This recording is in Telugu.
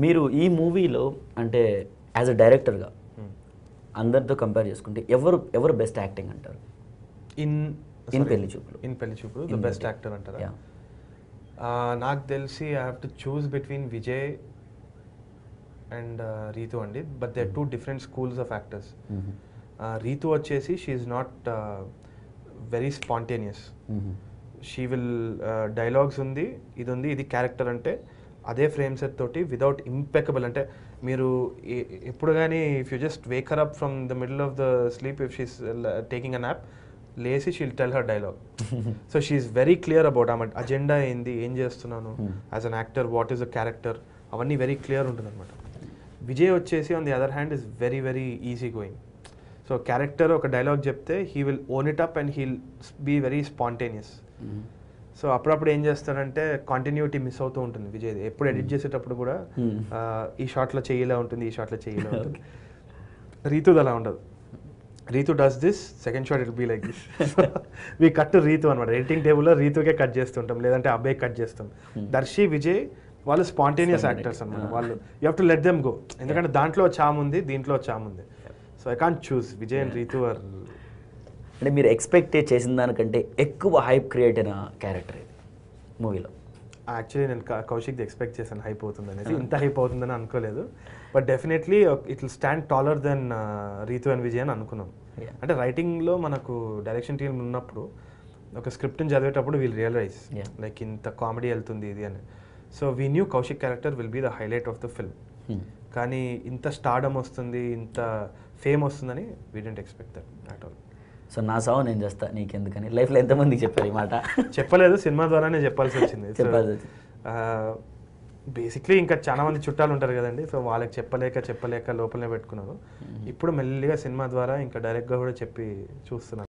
మీరు ఈ మూవీలో అంటే యాజ్ అ డైరెక్టర్గా అందరితో కంపేర్ చేసుకుంటే ఎవరు ఎవరు బెస్ట్ యాక్టింగ్ అంటారు? ఇన్ పెళ్లి చూపులు ద బెస్ట్ యాక్టర్ అంటారా? నాకు తెలిసి I have to choose between Vijay and Ritu అండి. But they are two different schools of actors. Ritu వచ్చేసి she is not very spontaneous. She will dialogues ఉంది, ఇది క్యారెక్టర్ అంటే అదే ఫ్రేమ్ సెట్ తోటి వితౌట్ ఇంపెకబుల్. అంటే మీరు ఎప్పుడు కానీ if you just wake her up from the middle of the sleep, if she's taking a nap, లేసి she'll tell her dialogue. So she is very clear about ఆమె అజెండా ఏంది, ఏం చేస్తున్నాను as an actor, what is a character, అవన్నీ వెరీ క్లియర్ ఉంటుంది అనమాట. విజయ్ వచ్చేసి on the other hand is very very easy going. So character ఒక డైలాగ్ చెప్తే he will own it up and he'll be very spontaneous. So అప్పుడప్పుడు ఏం చేస్తాడంటే కంటిన్యూటీ మిస్ అవుతూ ఉంటుంది విజయ్. ఎప్పుడు ఎడిట్ చేసేటప్పుడు కూడా ఈ షాట్లో చెయ్యిలా ఉంటుంది, ఈ షాట్లో చెయ్యిలా ఉంటుంది. రీతుది అలా ఉండదు. Ritu does this, second shot it be like this. We cut Ritu అనమాట. ఎడిటింగ్ టేబుల్లో రీతుకే కట్ చేస్తుంటాం, లేదంటే అబ్బాయి కట్ చేస్తాం. దర్శి, విజయ్ వాళ్ళు స్పాంటేనియస్ యాక్టర్స్ అనమాట. వాళ్ళు you have to let them go. ఎందుకంటే దాంట్లో చామ్ ఉంది, దీంట్లో చామ్ ఉంది. So I can't choose. Vijay and Ritu are. అంటే మీరు ఎక్స్పెక్ట్ చేసిన దానికంటే ఎక్కువ హైప్ క్రియేట్ అయిన క్యారెక్టర్ ఇది మూవీలో. యాక్చువల్లీ నేను కౌశిక్ది ఎక్స్పెక్ట్ చేశాను హైప్ అవుతుంది అనేసి. ఇంత హైప్ అవుతుందని అనుకోలేదు. But definitely it will stand taller than Ritu and Vijay అని అనుకున్నాం. అంటే రైటింగ్లో మనకు డైరెక్షన్ టీమ్ ఉన్నప్పుడు ఒక స్క్రిప్ట్ని చదివేటప్పుడు వీల్ రియలైజ్ లైక్ ఇంత కామెడీ వెళ్తుంది ఇది అని. So we knew Kaushik character will be the highlight of the film. కానీ ఇంత స్టార్డమ్ వస్తుంది, ఇంత ఫేమ్ వస్తుందని we didn't expect that at all. So నా సావు నేను చేస్తా నీకెందుకని లైఫ్లో ఎంతమందికి చెప్పారు ఈ మాట? చెప్పలేదు, సినిమా ద్వారానే చెప్పాల్సి వచ్చింది. బేసిక్లీ ఇంకా చాలా మంది చుట్టాలు ఉంటారు కదండి. సో వాళ్ళకి చెప్పలేక లోపలనే పెట్టుకున్నాను. ఇప్పుడు మెల్లిగా సినిమా ద్వారా ఇంకా డైరెక్ట్గా కూడా చెప్పి చూస్తున్నాను.